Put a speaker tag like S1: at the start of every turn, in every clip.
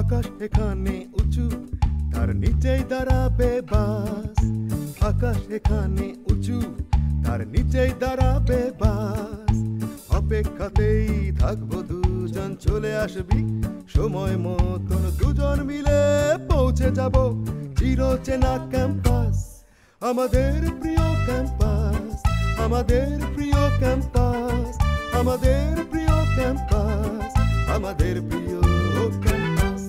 S1: আকাশ এখানে উঁচু, তার নিচেই দাঁড়াবে বাস। আকাশ এখানে উঁচু, তার নিচেই দাঁড়াবে বাস। অপেক্ষাতেই থাকবো দুজন, চলে আসবি সময় মতন, দুজন মিলে পৌঁছে যাব চিরচেনা ক্যাম্পাস। আমাদের প্রিয় ক্যাম্পাস, আমাদের প্রিয় ক্যাম্পাস, আমাদের প্রিয় ক্যাম্পাস, আমাদের প্রিয় ক্যাম্পাস।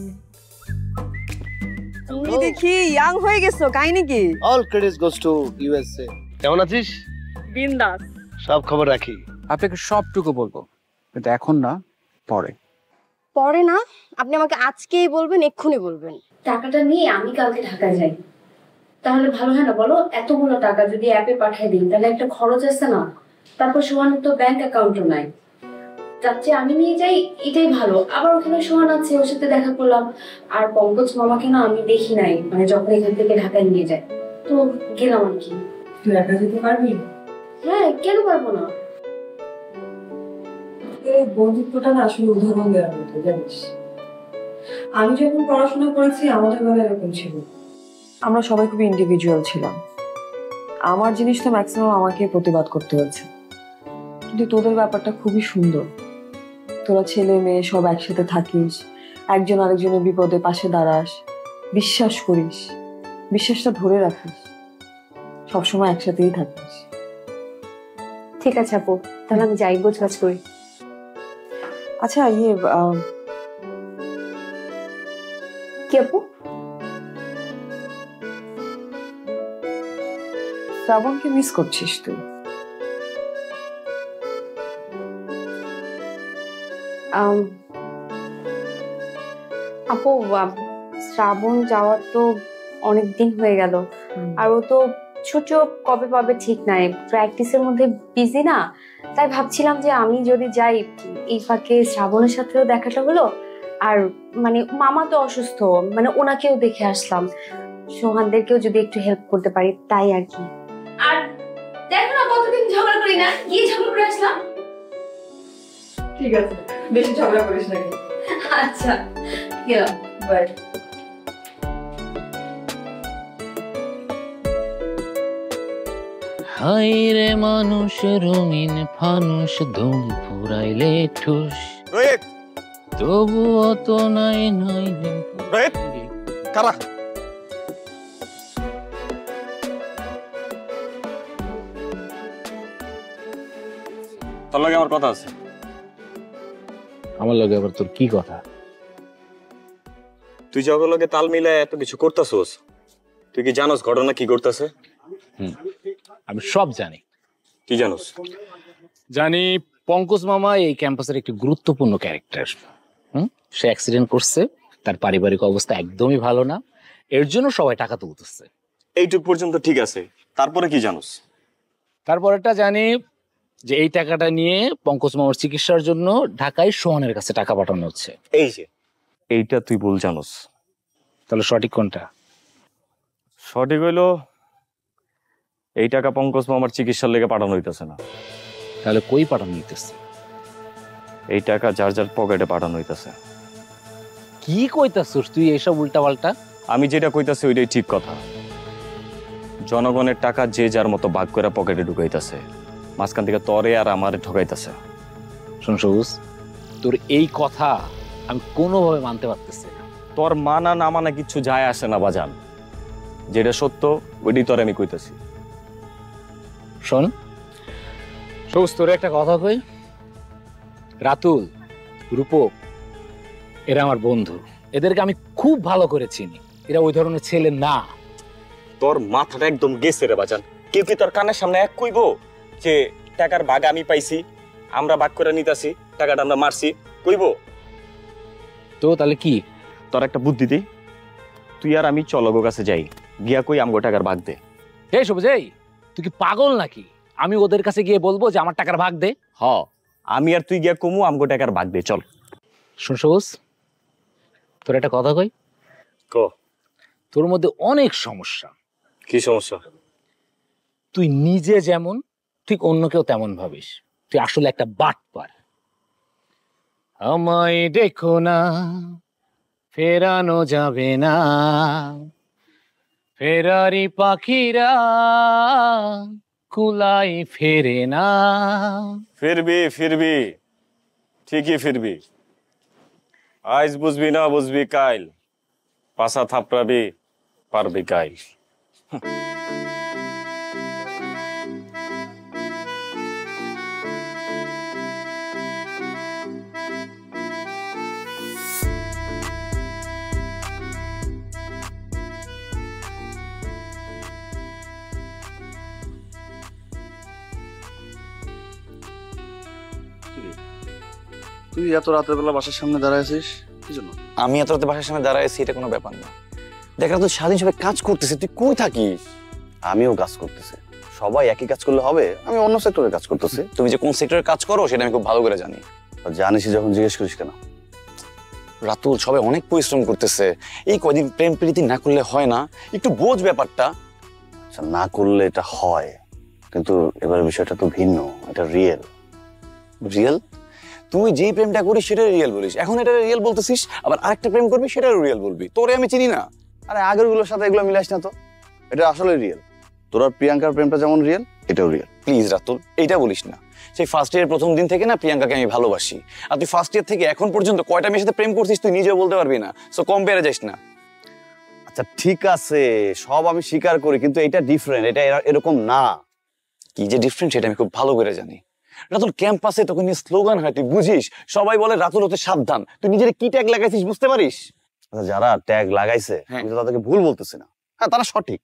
S2: তুমি দেখি ইয়াং হয়ে গেছো, কাহিনী কি?
S3: All credits goes to USA. কেমন আছিস?
S2: বিন্দাস।
S3: সব খবর রাখি।
S4: আপনাকে সবটুকু বলবো, কিন্তু এখন না, পরে।
S2: পরে না? আপনি আমাকে আজকেই বলবেন, এক্ষুনি বলবেন।
S5: টাকাটা নিয়ে আমি কালকে ঢাকা যাই, তাহলে ভালো হয় না বলো? এতগুলো টাকা যদি অ্যাপে পাঠিয়ে দিই তাহলে একটা খরচ আছে না, তারপর সোহানের তো ব্যাংক অ্যাকাউন্টও নাই। যাচ্ছে আমি নিয়ে যাই, এটাই ভালো। আবার ওখানে সোহান আছে, ওর সাথে দেখা করলাম। আর পঙ্কজ মামাকে না আমি দেখি নাই, মানে যখন এখান থেকে ঢাকায় নিয়ে যায়, তো গেলাম আর কি।
S6: তুই একা যেতে পারবি?
S5: হ্যাঁ, কেন পারবো না?
S6: এই বন্ধুত্বটা না আসলে উদাহরণ দেওয়ার মতো, জানিস। আমি যখন পড়াশোনা করেছি আমাদের বেলা এরকম ছিল, আমরা সবাই খুবই ইন্ডিভিজুয়াল ছিলাম। আমার জিনিসটা ম্যাক্সিমাম আমাকে প্রতিবাদ করতে হয়েছে, কিন্তু তোদের ব্যাপারটা খুবই সুন্দর। তোরা ছেলে মেয়ে সব একসাথে থাকিস, একজন আরেকজনের বিপদে পাশে দাঁড়াস, বিশ্বাস করিস, বিশ্বাসটা ধরে রাখিস, সবসময় একসাথেই থাকিস।
S5: ঠিক আছে আপু, তাহলে আমি যাই, গোছগাছ করি।
S6: আচ্ছা
S5: কি আপু?
S6: শ্রাবণকে মিস করছিস তুই?
S5: আপু, শ্রাবণ যাওয়ার তো অনেকদিন হয়ে গেল, আর ও তো ছুটিও কবে পাবে ঠিক নাই, প্র্যাকটিসের মধ্যে বিজি না। তাই ভাবছিলাম যে আমি যদি যাই, এই ফাঁকে শ্রাবণের সাথেও দেখাটা হলো, আর মানে মামা তো অসুস্থ, মানে ওনাকেও দেখে আসলাম, সোহানদেরকেও যদি একটু হেল্প করতে পারি, তাই আর কি। আর দেখো না কতদিন ঝগড়া করি না, গিয়ে ঝগড়া করে আসলাম।
S6: ঠিক আছে, বেশি ঝগড়া করিস নাকি?
S5: আচ্ছা, গেলাম, বাই।
S7: হাই রে মানুষ রঙিন ফানুষ, ধুম ফুরাইলে ঠুস, তবুও তো নাই নাই।
S3: কারা? তোর লগে আমার কথা আছে।
S7: আমার লগে আবার তোর কি কথা?
S3: তুই যে লগে তাল মিলে এত কিছু করতেছস, তুই কি জানোস ঘটনা কি করতেছে?
S7: আমি সব জানি।
S3: কি জানোস?
S7: জানি পঙ্কজ মামা এই ক্যাম্পাসের একটি গুরুত্বপূর্ণ ক্যারেক্টার। সে অ্যাক্সিডেন্ট করছে, তার পারিবারিক অবস্থা একদমই ভালো না, এর জন্য সবাই টাকা তুলতেছে।
S3: এইটুক পর্যন্ত ঠিক আছে, তারপরে কি জানোস?
S7: তারপরেটা জানি যে এই টাকাটা নিয়ে পঙ্কজ মামার চিকিৎসার জন্য ঢাকায় সোহানের কাছে টাকা পাঠানো হচ্ছে।
S3: এই যে এইটা তুই ভুল জানোস।
S7: তাহলে সঠিক কোনটা?
S3: সঠিক হইলো এই টাকা পঙ্কজ মামার চিকিৎসার লেগে পাঠানো হইতেছে না।
S7: তাহলে কই পাঠানো হইতেছে?
S3: এই টাকা যার যার পকেটে পাঠানো হইতেছে।
S7: কি কইতাছস তুই এইসব উল্টা পাল্টা?
S3: আমি যেটা কইতাছি ওইটাই ঠিক কথা। জনগণের টাকা যে যার মতো ভাগ করে পকেটে ঢুকাইতেছে, মাঝখান থেকে তরে আর আমারে ঠকাইতেছে।
S7: শোন সবুজ, তোর এই কথা আমি কোনোভাবে মানতে পারতেছি না।
S3: তোর মানা না মানা কিচ্ছু যায় আসে না বাজান, যেটা সত্য ওইটাই তোর আমি কইতাছি।
S7: শোন সবুজ, তোর একটা কথা কই, রাতুল, রূপক এরা আমার বন্ধু, এদেরকে আমি খুব ভালো করে চিনি, এরা ওই ধরনের ছেলে না।
S3: তোর মাথাটা একদম গেছে রে বাজান। কেউ কি তোর কানের সামনে এক কইবো যে টাকার ভাগ আমি পাইছি, আমরা ভাগ করে নিতাছি, টাকাটা আমরা মারছি, কইবো?
S7: তো তাহলে কি?
S3: তোর একটা বুদ্ধি দিই, তুই আর আমি চলগো কাছে যাই, গিয়া কই আমগো টাকার ভাগ দে।
S7: এই সবুজ, এই তুই কি পাগল নাকি? আমি ওদের কাছে গিয়ে বলবো যে আমার টাকার ভাগ দে?
S3: হ, আমি আর তুই গিয়া কমু আমগো টাকার ভাগ দে, চল।
S7: শোন সবুজ, তোর একটা কথা কই,
S3: ক।
S7: তোর মধ্যে অনেক সমস্যা।
S3: কি সমস্যা?
S7: তুই নিজে যেমন ঠিক অন্য কেউ তেমন ভাবিস, তুই আসলে একটা বাটপার। আমায় দেখো না, ফেরানো যাবে না, ফেরারি পাখিরা কুলাই ফেরে না।
S3: ফিরবি ফিরবি, ঠিকই ফিরবি। আজ বুঝবি না বুঝবি কাইল, পাছা থাপড়াবি পারবি কাইল।
S4: তুই এত রাতের বেলা বাসার সামনে দাঁড়ায় আছিস কি জন্য?
S8: আমি এত রাতে বাসার সামনে দাঁড়াইছি এটা কোনো ব্যাপার না। দেখ তুই স্বাধীন হিসেবে কাজ করতেছিস, তুই কই থাকিস?
S4: আমিও কাজ করতেছি, সবাই একই কাজ করলে হবে? আমি অন্য সেক্টরে কাজ করতেছি।
S8: তুমি যে কোন সেক্টরে কাজ করো সেটা আমি খুব ভালো করে জানি।
S4: জানিসই যখন জিজ্ঞেস করিস কেন?
S8: রাতুল, সবাই অনেক পরিশ্রম করতেছে, এই কয়দিন প্রেম প্রীতি না করলে হয় না? একটু বোঝ ব্যাপারটা।
S4: আচ্ছা, না করলে এটা হয়, কিন্তু এবার বিষয়টা তো ভিন্ন, এটা রিয়েল।
S8: রিয়েল? তুই যেই প্রেমটা করিস সেটা রিয়েল বলিস, এখন এটা রিয়েল বলতেছিস, আবার আরেকটা প্রেম করবি সেটাও রিয়েল বলবি। তোরে আমি চিনি না।
S4: আরে আগের গুলোর সাথে এগুলো মিলাস না তো, এটা আসলে রিয়েল। তোর আর প্রিয়াঙ্কার প্রেমটা যেমন রিয়েল, এটাও রিয়েল।
S8: প্লিজ রাতুল, এইটা বলিস না। সেই ফার্স্ট ইয়ারের প্রথম দিন থেকে না প্রিয়াঙ্কাকে আমি ভালোবাসি, আর তুই ফার্স্ট ইয়ার থেকে এখন পর্যন্ত কয়টা মেয়ের সাথে প্রেম করছিস তুই নিজেও বলতে পারবি না। সো কম্পেয়ারে যাস না।
S4: আচ্ছা ঠিক আছে, সব আমি স্বীকার করি, কিন্তু এটা ডিফারেন্ট, এটা এরকম না।
S8: কি যে ডিফারেন্ট সেটা আমি খুব ভালো করে জানি। রাতুল, ক্যাম্পাসে তোকে নিয়ে স্লোগান হয়, তুই বুঝিস? সবাই বলে রাতুল হতে সাবধান, তুই নিজের কি ট্যাগ লাগাইছিস বুঝতে পারিস?
S4: আচ্ছা, যারা ট্যাগ লাগাইছে আমি তো তাদেরকে ভুল বলতেছি না, হ্যাঁ তারা সঠিক।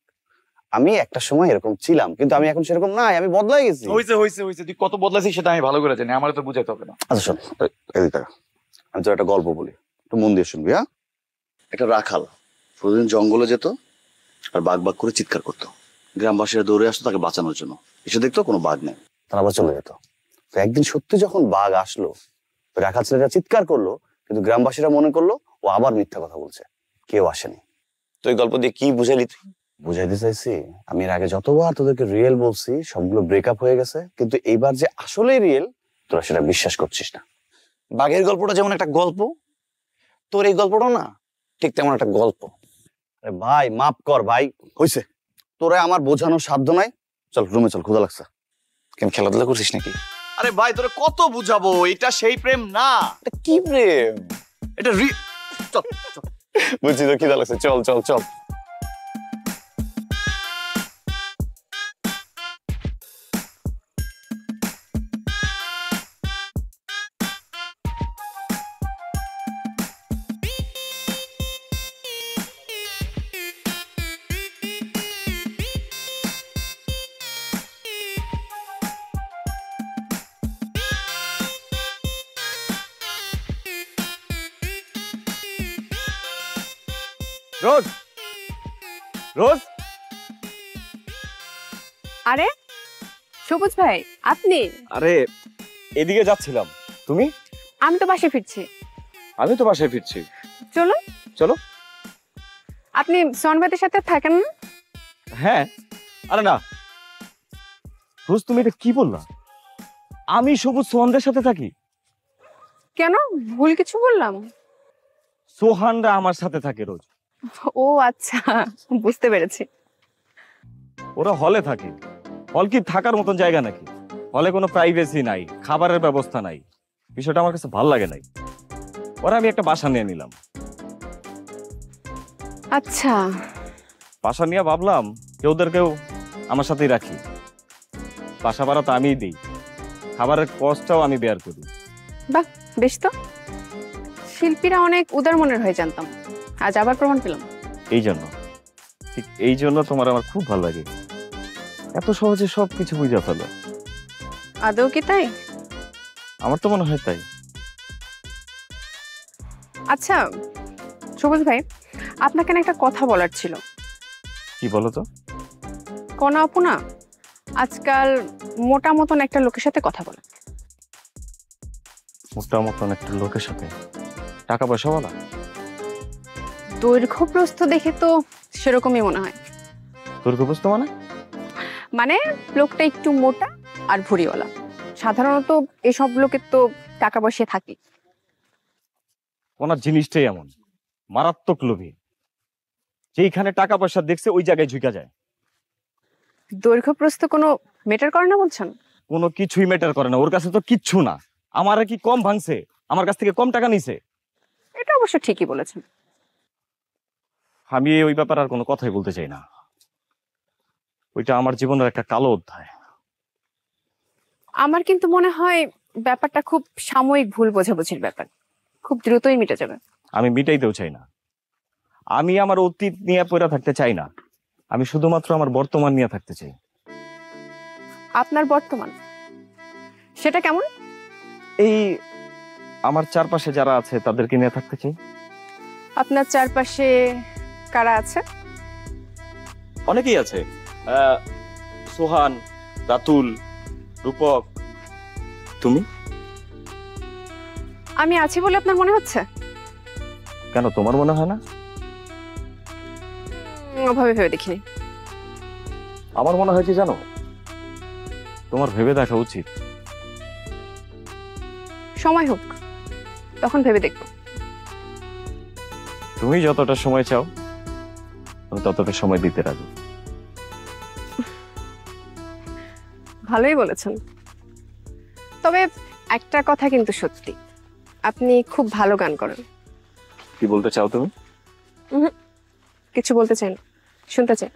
S4: আমি একটা সময় এরকম ছিলাম, কিন্তু আমি এখন সেরকম নাই, আমি বদলাই গেছি।
S9: হইছে তুই কত বদলাছিস সেটা আমি ভালো করে জানি, আমার তো বুঝাইতে হবে না।
S4: আচ্ছা শোন, এদিকে তাকা। আমি তো একটা গল্প বলি, একটু মন দিয়ে শুনবি। হ্যাঁ, একটা রাখাল প্রতিদিন জঙ্গলে যেত আর বাঘ বাঘ করে চিৎকার করতো। গ্রামবাসীরা দৌড়ে আসতো তাকে বাঁচানোর জন্য, এসে দেখতো কোনো বাঘ নেই, তারা আবার চলে যেত। তো একদিন সত্যি যখন বাঘ আসলো, রাখাল ছেলেটা চিৎকার করলো, কিন্তু গ্রামবাসীরা মনে করলো ও আবার মিথ্যা কথা বলছে, কেউ আসেনি।
S8: তো এই গল্প দিয়ে কি বুঝাইলি তুই?
S4: বুঝাইতে চাইছি, আমি এর আগে যতবার তোদেরকে রিয়েল বলছি সবগুলো ব্রেকআপ হয়ে গেছে, কিন্তু এইবার যে আসলেই রিয়েল তোরা সেটা বিশ্বাস করছিস না।
S8: বাঘের গল্পটা যেমন একটা গল্প, তোর এই গল্পটা না ঠিক তেমন একটা গল্প।
S4: আরে ভাই মাফ কর ভাই, হইছে, তোরা আমার বোঝানোর সাধ্য নাই। চল রুমে চল, ক্ষুধা লাগছে।
S8: কেন খেলাধুলা করছিস নাকি?
S4: আরে ভাই তোরা কত বুঝাবো, এটা সেই প্রেম না।
S8: এটা কি প্রেম?
S4: এটা চল চল।
S8: বুঝছি তো খিদা লাগছে, চল চল চল।
S3: রোজ, রোজ,
S2: আরে সবুজ ভাই, আপনি?
S3: আরে এদিকে যাচ্ছিলাম, তুমি?
S2: আমি তো বাসে ফিরছি।
S3: আমি তো বাসায় ফিরছি।
S2: চলুন।
S3: চলো।
S2: আপনি সনবাদের সাথে থাকেন না?
S3: হ্যাঁ। আরে না রোজ, তুমি এটা কি বললা? আমি সবুজ সোহানদের সাথে থাকি?
S2: কেন, ভুল কিছু বললাম?
S3: সোহানরা আমার সাথে থাকে রোজ।
S2: ও আচ্ছা, বুঝতে পেরেছি।
S3: ওরা হলে থাকে। হল কি থাকার মতন জায়গা নাকি? হলে কোনো প্রাইভেসি নাই, খাবারের ব্যবস্থা নাই, বিষয়টা আমার কাছে ভালো লাগে নাই। ওরা আমি একটা বাসা নিয়ে নিলাম।
S2: আচ্ছা,
S3: বাসা নিয়ে ভাবলাম কেউদেরকেও আমার সাথেই রাখি। বাসা ভাড়া তো আমিই দিই, খাবারের কষ্টটাও আমি বেয়ার করি।
S2: বাহ, বেশ তো। শিল্পীরা অনেক উদার মনের হয়ে জানতাম, আজ আবার প্রমাণ পেলাম।
S3: এই জন্য, ঠিক এই জন্য তোমার আমার খুব ভালো লাগে। এত সহজে সবকিছু বুঝে ফেলো।
S2: আদৌ কি তাই?
S3: আমার তো মনে হয় তাই।
S2: আচ্ছা সবুজ ভাই, আপনাকে না একটা কথা বলার ছিল।
S3: কি বলো তো?
S2: কোন আপু না আজকাল মোটা মতন একটা লোকের সাথে কথা বলে।
S3: মোটা মতন একটা লোকের সাথে? টাকা পয়সা বলা?
S2: দৈর্ঘ্য প্রস্থ দেখে তো সেরকমই মনে হয়।
S3: দুর্গপ্রস্ত মানে?
S2: মানে লোকটা একটু মোটা আর ভুঁড়িওয়ালা। সাধারণত এসব লোকের তো টাকা পয়সা থাকে।
S3: ওনার জিনিসটাই এমন, মারাত্মক লোভী, যেইখানে টাকা পয়সা দেখছে ওই জায়গায় ঝুঁকা যায়।
S2: দৈর্ঘ্য প্রস্থ কোনো মেটার করে না বলছেন?
S3: কোনো কিছুই ম্যাটার করে না, ওর কাছে তো কিচ্ছু না। আমার কি কম ভাঙছে? আমার কাছ থেকে কম টাকা নিছে?
S2: এটা অবশ্য ঠিকই বলেছেন।
S3: আমি ওই ব্যাপারে আর কোনো কথাই বলতে চাই না। ওইটা আমার জীবনের একটা কালো অধ্যায়।
S2: আমার কিন্তু মনে হয় ব্যাপারটা খুব সাময়িক ভুল বোঝাবুঝির ব্যাপার, খুব দ্রুতই মিটে যাবে।
S3: আমি মিটাইতেও চাই না। আমি আমার অতীত নিয়ে পড়ে থাকতে চাই না, আমি শুধুমাত্র আমার বর্তমান নিয়ে থাকতে চাই।
S2: আপনার বর্তমান সেটা কেমন?
S3: এই আমার চারপাশে যারা আছে তাদেরকে নিয়ে থাকতে চাই।
S2: আপনার চারপাশে কারা আছে?
S3: অনেকেই আছে, সোহান, রাতুল, রূপক। তুমি?
S2: আমি আছি বলে আপনার মনে হচ্ছে?
S3: কেন, তোমার মনে হয় না?
S2: ওভাবে ভেবে দেখিনি।
S3: আমার মনে হয় কি জানো, তোমার ভেবে দেখা উচিত।
S2: সময় হোক, তখন ভেবে দেখব।
S3: তুমি যতটা সময় চাও আমি ততটা সময় দিতে রাজি।
S2: ভালোই বলেছেন, তবে একটা কথা কিন্তু সত্যি, আপনি খুব ভালো গান করেন।
S3: কি বলতে চাও তুমি?
S2: কিছু বলতে চাই না, শুনতে চাই।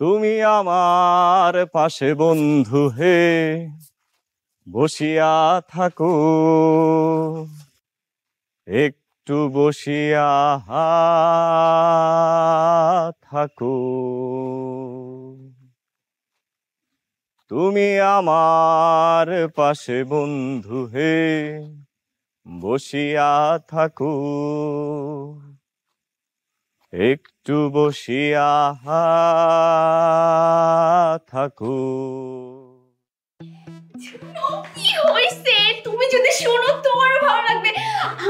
S3: তুমি আমার পাশে বন্ধু হে বসিয়া থাকো, একটু বসিয়া থাকো। তুমি আমার পাশে বন্ধু হে বসিয়া থাকো, একটু বসিয়া থাকো।
S10: কি হইছে? তুমি যদি শোনো তোমারও ভালো লাগবে।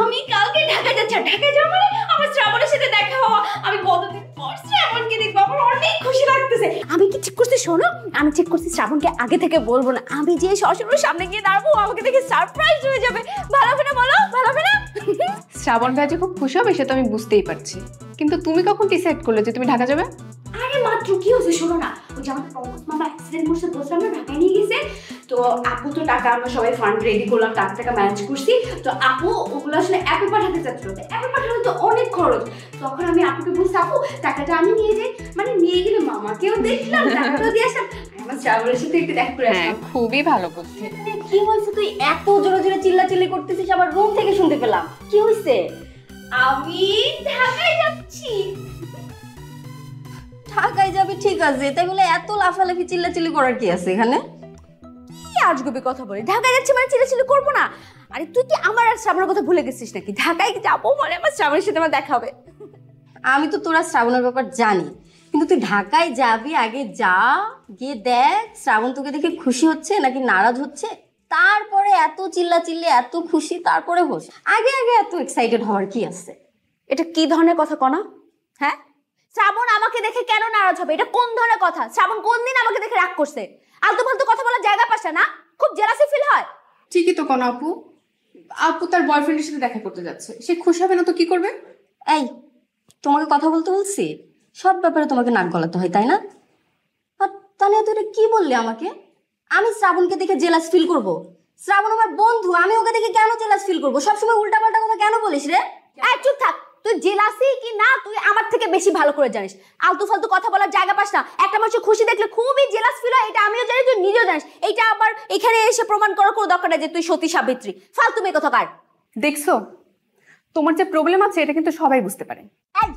S10: আমি কালকে ঢাকা যাচ্ছি, ঢাকা যাওয়া মানে আমার শ্রাবণের সাথে দেখা হওয়া। আমি কতদিন পর শ্রাবণকে দেখবো, আমার অনেক খুশি লাগতেছে। আমি কি ঠিক করছি শোনো, আমি ঠিক করছি শ্রাবণকে আগে থেকে বলবো না, আমি যে সরাসরি সামনে গিয়ে দাঁড়াবো, আমাকে দেখে সারপ্রাইজ হয়ে যাবে। ভালো হবে না বলো? ভালো হবে না?
S2: শ্রাবণ ভাই যে খুব খুশি হবে সেটা আমি বুঝতেই পারছি, কিন্তু তুমি কখন ডিসাইড করলে যে তুমি ঢাকা যাবে?
S10: আরে মাত্র কি হয়েছে শোনো না, ওই যে আমাদের পঙ্কজ মামা অ্যাক্সিডেন্ট করছে, বলছিলাম না ঢাকায় নিয়ে গেছে। তো আপু তো টাকা, আমরা সবাই ফান্ড রেডি করলাম, টাকা ম্যানেজ করছি। তো আপু ওগুলো আসলে অ্যাপে পাঠাতে চাচ্ছিল, অ্যাপে পাঠানো তো অনেক খরচ। তখন আমি আপুকে বলছি আপু টাকাটা আমি নিয়ে যাই, মানে নিয়ে গেলে মামাকেও দেখলাম, টাকাটাও দিয়ে আসলাম, আমার শ্রাবণের সাথে একটু দেখা করে আসলাম।
S2: খুবই ভালো বুদ্ধি।
S10: কি হয়েছে তুই এত জোরে জোরে চিল্লাচিল্লি করতেছিস? আমার রুম থেকে শুনতে পেলাম। কি হয়েছে? আমি ঢাকায় যাচ্ছি।
S11: ঢাকায় যাবে ঠিক আছে, তাই বলে এত লাফালাফি চিল্লাচিল্লি করার কি আছে এখানে?
S10: কি আজগুবি কথা বলে, ঢাকায় যাচ্ছি মানে চিল্লাচিল্লি করবো না? আরে তুই কি আমার আর শ্রাবণের কথা ভুলে গেছিস নাকি? ঢাকায় যাবো মানে আমার শ্রাবণের সাথে আমার দেখা হবে।
S11: আমি তো তোরা শ্রাবণের ব্যাপার জানি, কিন্তু তুই ঢাকায় যাবি, আগে যা, গিয়ে দেখ শ্রাবণ তোকে দেখে খুশি হচ্ছে নাকি নারাজ হচ্ছে, তারপরে এত চিল্লাচিল্লি এত খুশি, তারপরে হোস। আগে আগে এত এক্সাইটেড হওয়ার কি আছে?
S10: এটা কি ধরনের কথা কনা? হ্যাঁ, শ্রাবণ আমাকে দেখে কেন নারাজ হবে? এটা কোন ধরনের কথা? শ্রাবণ কোন দিন আমাকে দেখে রাগ করছে? আলতু ফালতু কথা বলার জায়গা পাচ্ছে না, খুব জেলাসি ফিল হয়।
S2: ঠিকই তো কোন আপু, আপু তার বয়ফ্রেন্ডের সাথে দেখা করতে যাচ্ছে, সে খুশি হবে না তো কি করবে?
S11: এই তোমাকে কথা বলতে বলছি, সব ব্যাপারে তোমাকে নাক গলাতে হয় তাই না? আর তানিয়া তুই এটা কি বললি আমাকে? আমি শ্রাবণকে দেখে জেলাস ফিল করব? শ্রাবণ আমার বন্ধু, আমি ওকে দেখে কেন জেলাস ফিল করব? সবসময় উল্টাপাল্টা কথা কেন বলিস রে?
S10: এই চুপ থাক, তুই জেলাসি কি না তুই আমার থেকে বেশি ভালো করে জানিস। আলতু ফালতু কথা বলার জায়গা পাস না। একটা মানুষের খুশি দেখলে খুবই জেলাস ফিল হয়, এটা আমিও জানি, তুই নিজেও জানিস। এইটা আবার এখানে এসে প্রমাণ করার কোনো দরকার নেই যে তুই সতী সাবিত্রী। ফালতু মেয়ে কথা কার?
S2: দেখছো, তোমার যে প্রবলেম আছে এটা কিন্তু সবাই বুঝতে পারে।
S11: এই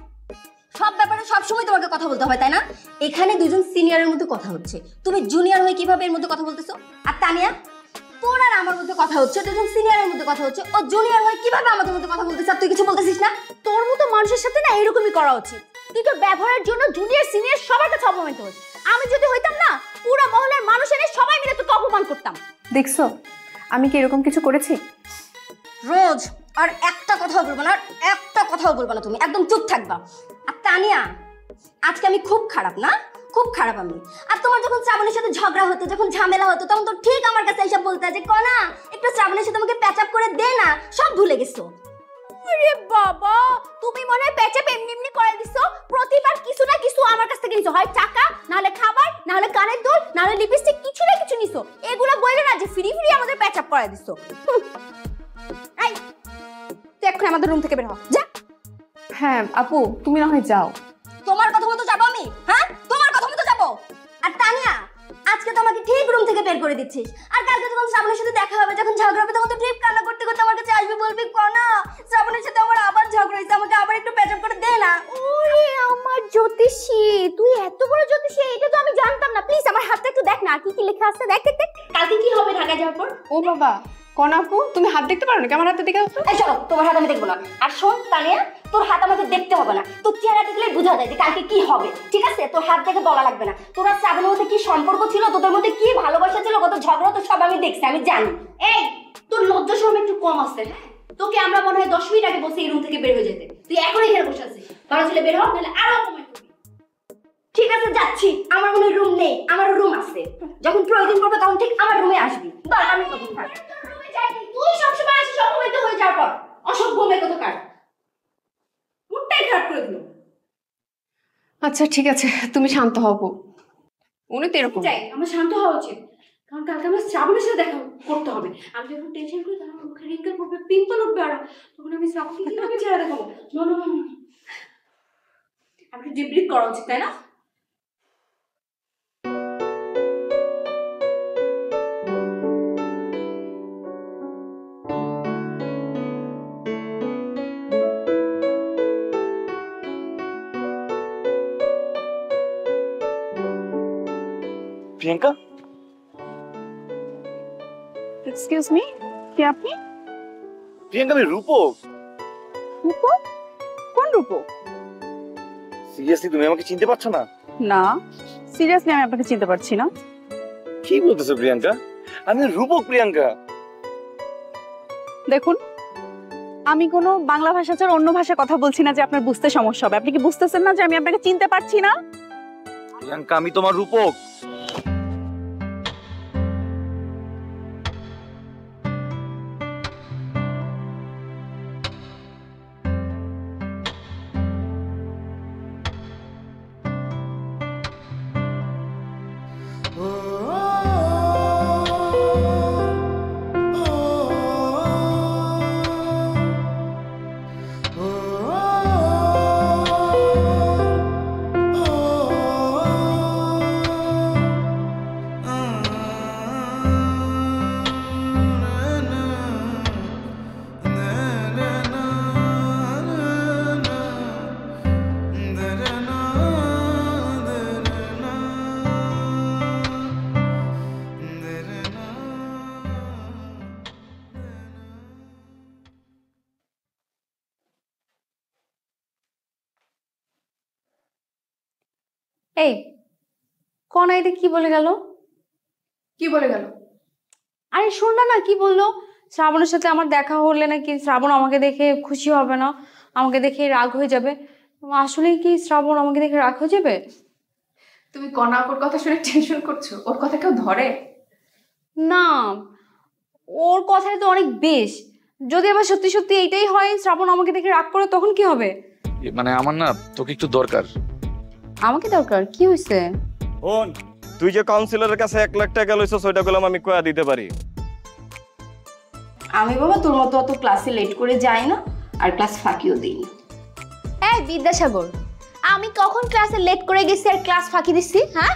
S11: সব ব্যাপারে সবসময় তোমাকে কথা বলতে হয় তাই না? এখানে দুজন সিনিয়রের মধ্যে কথা হচ্ছে, তুমি জুনিয়র হয়ে কিভাবে এর মধ্যে কথা বলতেছো? আর তানিয়া তোর আর আমার মধ্যে কথা হচ্ছে, দুজন সিনিয়রের মধ্যে কথা হচ্ছে, ও জুনিয়র হয়ে কিভাবে আমাদের মধ্যে কথা বলতেছে আর তুই কিছু বলতেছিস না?
S10: তোর মতো মানুষের সাথে না এরকমই করা উচিত। তুই তোর ব্যবহারের জন্য জুনিয়র সিনিয়র সবার কাছে অপমানিত হস। আমি যদি হইতাম না, পুরো মহল্লার মানুষ এনে সবাই মিলে তোকে অপমান করতাম।
S2: দেখছো আমি কি এরকম কিছু করেছি?
S11: রোজ আর একটা কথাও বলবো না, আর একটা কথাও বলবো না, তুমি একদম চুপ থাকবা। আর তানিয়া আজকে আমি খুব খারাপ না, খুব খারাপ আমি। আর তোমার যখন শ্রাবণের সাথে ঝগড়া হতো, যখন ঝামেলা হতো, তখন তো ঠিক আমার কাছে এসব বলতে যে কনা একটু শ্রাবণের সাথে আমাকে প্যাচ আপ করে দে না, গেছো।
S10: আরে বাবা, তুমি মনে হয় পেঁচে এমনি করে দিছো। প্রতিবার কিছু না কিছু আমার কাছ থেকে নিছো, হয় টাকা, না হলে খাবার, না হলে কানের দুল, না হলে লিপস্টিক, কিছু না কিছু নিছো। এগুলো বইলে না যে ফ্রি আমাদের প্যাচআপ করে দিছো। এই তুই এখন আমাদের রুম থেকে বের হ, যা।
S2: হ্যাঁ আপু, তুমি না হয় যাও।
S11: তোমার কথা মতো যাবো আমি? হ্যাঁ, তোমার কথা মতো যাবো? আর তানিয়া, আজকে তো আমাকে ঠিক রুম থেকে বের করে দিচ্ছিস, আর কালকে যখন শ্রাবণের সাথে দেখা হবে, যখন ঝগড়া হবে, তখন তো ট্রিপ কান্না করতে করতে আমার কাছে আসবি, বলবি কনা শ্রাবণের সাথে আমার আবার ঝগড়া হয়েছে, আমাকে আবার একটু প্যাচআপ করে দে না।
S10: ওরে আমার জ্যোতিষী, তুই এত বড় জ্যোতিষী, এটা তো আমি জানতাম না। প্লিজ আমার হাতটা একটু দেখ না, কি কি লেখা আছে, দেখ দেখ। কালকে কি হবে ঢাকা যাওয়ার পর?
S2: ও বাবা, কনা আপু তুমি হাত দেখতে পারো না? আমার হাতে দেখে
S11: এই চলো, তোমার হাত আমি দেখবো না। আর শোন তানিয়া, তোর হাত আমাকে দেখতে হবে না, তোর চেহারা দেখলে বোঝা যায় যে কালকে কি হবে, ঠিক আছে? তোর হাত দেখে বলা লাগবে না। তোরা শ্রাবণের মধ্যে কি সম্পর্ক ছিল, তোদের মধ্যে কি ভালোবাসা ছিল, কত ঝগড়া, তো সব আমি দেখছি, আমি জানি।
S10: এই তোর লজ্জা শরম একটু কম আছে, হ্যাঁ? তোকে আমরা মনে হয় 10 মিনিট আগে বসে এই রুম থেকে বের হয়ে যেতে, তুই এখন এখানে বসে আছিস। ভালো ছেলে বের হ, নাহলে আরো অপমান করবি।
S11: ঠিক আছে, যাচ্ছি। আমার মনে রুম নেই, আমার রুম আছে। যখন প্রয়োজন পড়বে তখন ঠিক আমার রুমে আসবি। দরকার আমি কখন থাক।
S10: রুমে যাইনি, তুই সবসময় আসিস অপমানিত হয়ে যাওয়ার পর। অসভ্য মেয়ে কোথাকার, মুডটাই খারাপ করে দিল।
S2: আচ্ছা ঠিক আছে, তুমি শান্ত হও আপু। উনি তো এরকম।
S10: চাই আমার শান্ত হওয়া উচিত, কারণ কালকে আমার শ্রাবণের সাথে দেখা করতে হবে। আমি যখন টেনশন করি তখন আমার মুখে রিঙ্কেল পড়বে, পিম্পল উঠবে, আর তখন আমি শ্রাবণকে কিভাবে ছেড়ে দেখাবো? আমি ডিপ ব্রিথ করা উচিত, তাই না?
S8: প্রিয়াঙ্কা,
S2: এক্সকিউজ মি, কে আপনি?
S8: প্রিয়াঙ্কা আমি রূপক।
S12: রূপক? কোন রূপক?
S8: সিরিয়াসলি তুমি আমাকে চিনতে পারছো না?
S12: না, সিরিয়াসলি আমি আপনাকে চিনতে পারছি না।
S8: কি বলতেছো প্রিয়াঙ্কা? আমি রূপক প্রিয়াঙ্কা।
S12: দেখুন, আমি কোনো বাংলা ভাষা ছাড়া অন্য ভাষায় কথা বলছি না যে আপনার বুঝতে সমস্যা হবে। আপনি কি বুঝতেছেন না যে আমি আপনাকে চিনতে পারছি না?
S8: প্রিয়াঙ্কা আমি তোমার রূপক।
S5: এই কনা এটা কি বলে গেল?
S2: কি বলে গেল?
S5: আরে শুনলা না কি বললো? শ্রাবণের সাথে আমার দেখা হলে নাকি শ্রাবণ আমাকে দেখে খুশি হবে না, আমাকে দেখে রাগ হয়ে যাবে। আসলে কি শ্রাবণ আমাকে দেখে রাগ হয়ে যাবে?
S2: তুমি কনা আপুর কথা শুনে টেনশন করছো? ওর কথা কেউ ধরে
S5: না, ওর কথাই তো অনেক বেশ। যদি আবার সত্যি সত্যি এইটাই হয়, শ্রাবণ আমাকে দেখে রাগ করে, তখন কি হবে?
S9: মানে আমার না তোকে একটু দরকার।
S5: আমাকে দরকার? কি হয়েছে?
S3: বোন, তুই যে কাউন্সিলরের কাছে 1 লাখ টাকা লইছস, ওইটা গেলাম আমি কয়া দিতে পারি।
S11: আমি বাবা তোর মতো অত ক্লাসে লেট করে যাই না, আর ক্লাস ফাঁকিও দিই না।
S10: এই বিদ্যাসাগর, আমি কখন ক্লাসে লেট করে গেছি আর ক্লাস ফাঁকি দিছি? হ্যাঁ,